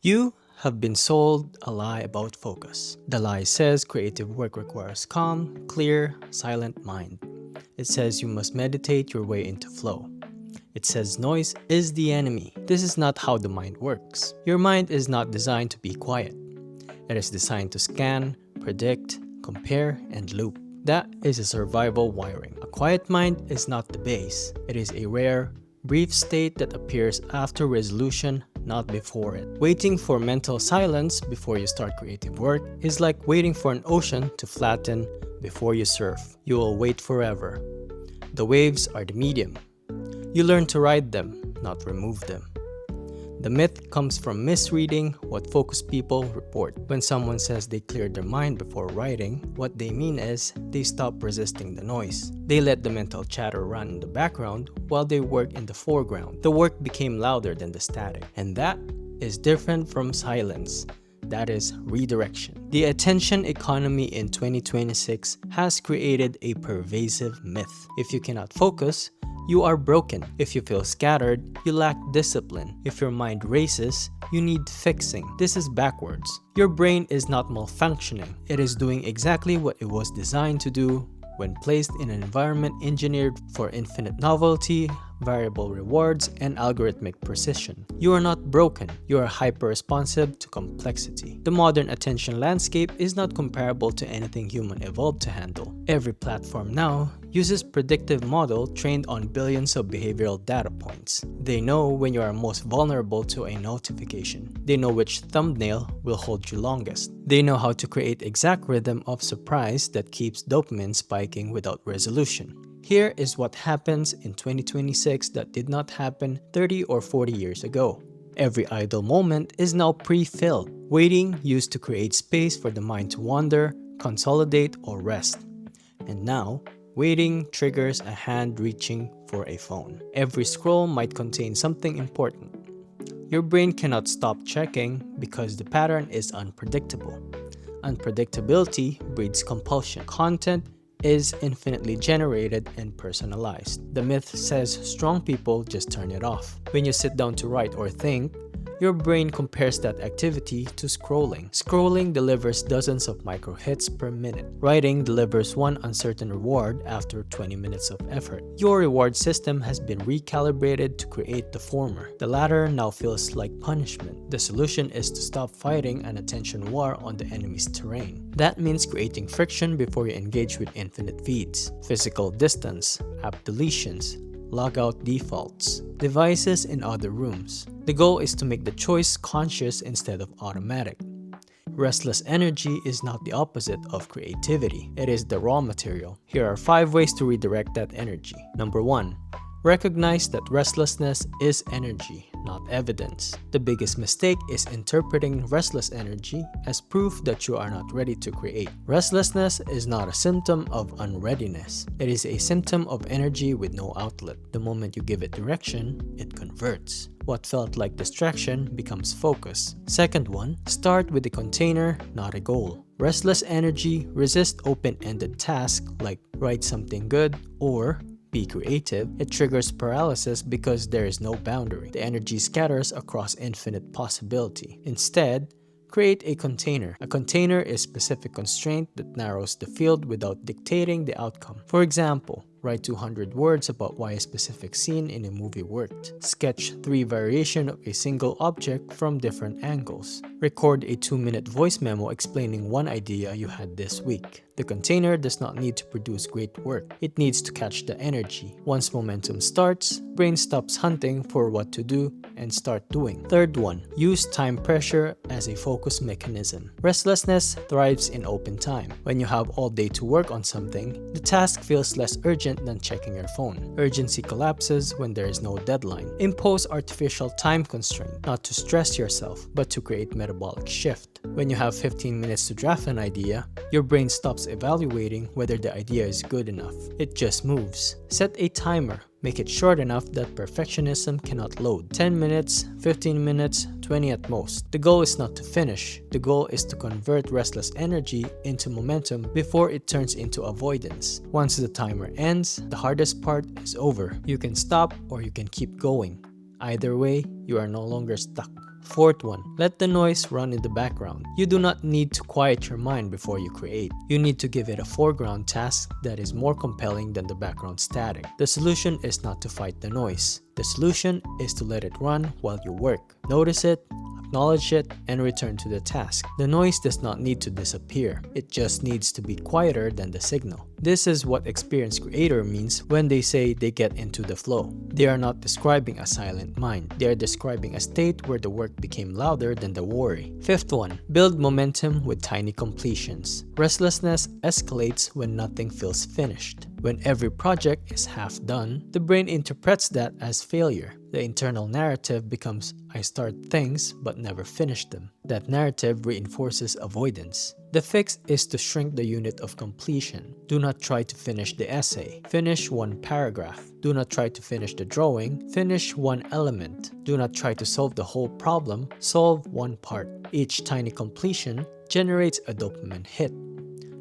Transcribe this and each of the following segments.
You have been sold a lie about focus. The lie says creative work requires calm, clear, silent mind. It says you must meditate your way into flow. It says noise is the enemy. This is not how the mind works. Your mind is not designed to be quiet. It is designed to scan, predict, compare, and loop. That is a survival wiring. A quiet mind is not the base. It is a rare, brief state that appears after resolution, not before it. Waiting for mental silence before you start creative work is like waiting for an ocean to flatten before you surf. You will wait forever. The waves are the medium. You learn to ride them, not remove them. The myth comes from misreading what focused people report. When someone says they cleared their mind before writing, what they mean is they stop resisting the noise. They let the mental chatter run in the background while they work in the foreground. The work became louder than the static. And that is different from silence. That is redirection. The attention economy in 2026 has created a pervasive myth. If you cannot focus, you are broken. If you feel scattered, you lack discipline. If your mind races, you need fixing. This is backwards. Your brain is not malfunctioning. It is doing exactly what it was designed to do when placed in an environment engineered for infinite novelty, variable rewards, and algorithmic precision. You are not broken. You are hyper-responsive to complexity. The modern attention landscape is not comparable to anything human evolved to handle. Every platform now uses predictive model trained on billions of behavioral data points. They know when you are most vulnerable to a notification. They know which thumbnail will hold you longest. They know how to create exact rhythm of surprise that keeps dopamine spiking without resolution. Here is what happens in 2026 that did not happen 30 or 40 years ago. Every idle moment is now pre-filled. Waiting used to create space for the mind to wander, consolidate, or rest. And now, waiting triggers a hand reaching for a phone. Every scroll might contain something important. Your brain cannot stop checking because the pattern is unpredictable. Unpredictability breeds compulsion. Content is infinitely generated and personalized. The myth says strong people just turn it off. When you sit down to write or think, your brain compares that activity to scrolling. Scrolling delivers dozens of micro hits per minute. Writing delivers one uncertain reward after 20 minutes of effort. Your reward system has been recalibrated to create the former. The latter now feels like punishment. The solution is to stop fighting an attention war on the enemy's terrain. That means creating friction before you engage with infinite feeds. Physical distance, app deletions, logout defaults, devices in other rooms. The goal is to make the choice conscious instead of automatic. Restless energy is not the opposite of creativity. It is the raw material. Here are 5 ways to redirect that energy. Number 1. Recognize that restlessness is energy, not evidence. The biggest mistake is interpreting restless energy as proof that you are not ready to create. Restlessness is not a symptom of unreadiness. It is a symptom of energy with no outlet. The moment you give it direction, it converts. What felt like distraction becomes focus. Second one, start with a container, not a goal. Restless energy resists open-ended tasks like write something good or be creative. It triggers paralysis because there is no boundary. The energy scatters across infinite possibility. Instead, create a container. A container is a specific constraint that narrows the field without dictating the outcome. For example, write 200 words about why a specific scene in a movie worked. Sketch 3 variations of a single object from different angles. Record a 2-minute voice memo explaining one idea you had this week. The container does not need to produce great work. It needs to catch the energy. Once momentum starts, brain stops hunting for what to do and start doing. Third one, use time pressure as a focus mechanism. Restlessness thrives in open time. When you have all day to work on something, the task feels less urgent than checking your phone. Urgency collapses when there is no deadline. Impose artificial time constraint, not to stress yourself, but to create metabolic shift. When you have 15 minutes to draft an idea, your brain stops evaluating whether the idea is good enough. It just moves. Set a timer. Make it short enough that perfectionism cannot load. 10 minutes, 15 minutes, 20 at most. The goal is not to finish. The goal is to convert restless energy into momentum before it turns into avoidance. Once the timer ends, the hardest part is over. You can stop or you can keep going. Either way, you are no longer stuck. Fourth one, let the noise run in the background. You do not need to quiet your mind before you create. You need to give it a foreground task that is more compelling than the background static. The solution is not to fight the noise. The solution is to let it run while you work. Notice it, acknowledge it, and return to the task. The noise does not need to disappear. It just needs to be quieter than the signal. This is what experienced creator means when they say they get into the flow. They are not describing a silent mind. They are describing a state where the work became louder than the worry. Fifth one, build momentum with tiny completions. Restlessness escalates when nothing feels finished. When every project is half done, the brain interprets that as failure. The internal narrative becomes, I start things but never finish them. That narrative reinforces avoidance. The fix is to shrink the unit of completion. Do not try to finish the essay. Finish one paragraph. Do not try to finish the drawing. Finish one element. Do not try to solve the whole problem. Solve one part. Each tiny completion generates a dopamine hit.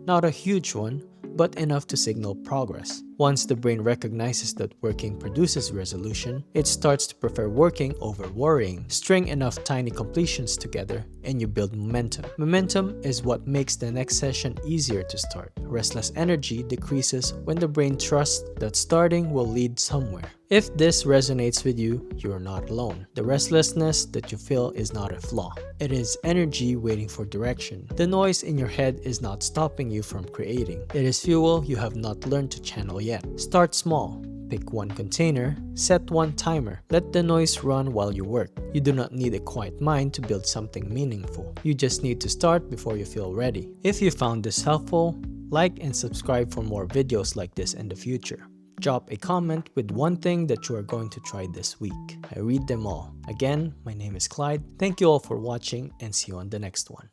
Not a huge one, but enough to signal progress. Once the brain recognizes that working produces resolution, it starts to prefer working over worrying. String enough tiny completions together and you build momentum. Momentum is what makes the next session easier to start. Restless energy decreases when the brain trusts that starting will lead somewhere. If this resonates with you, you are not alone. The restlessness that you feel is not a flaw. It is energy waiting for direction. The noise in your head is not stopping you from creating. It is fuel you have not learned to channel yet. Start small. Pick one container, set one timer. Let the noise run while you work. You do not need a quiet mind to build something meaningful. You just need to start before you feel ready. If you found this helpful, like and subscribe for more videos like this in the future. Drop a comment with one thing that you are going to try this week. I read them all. Again, my name is Clyde. Thank you all for watching and see you on the next one.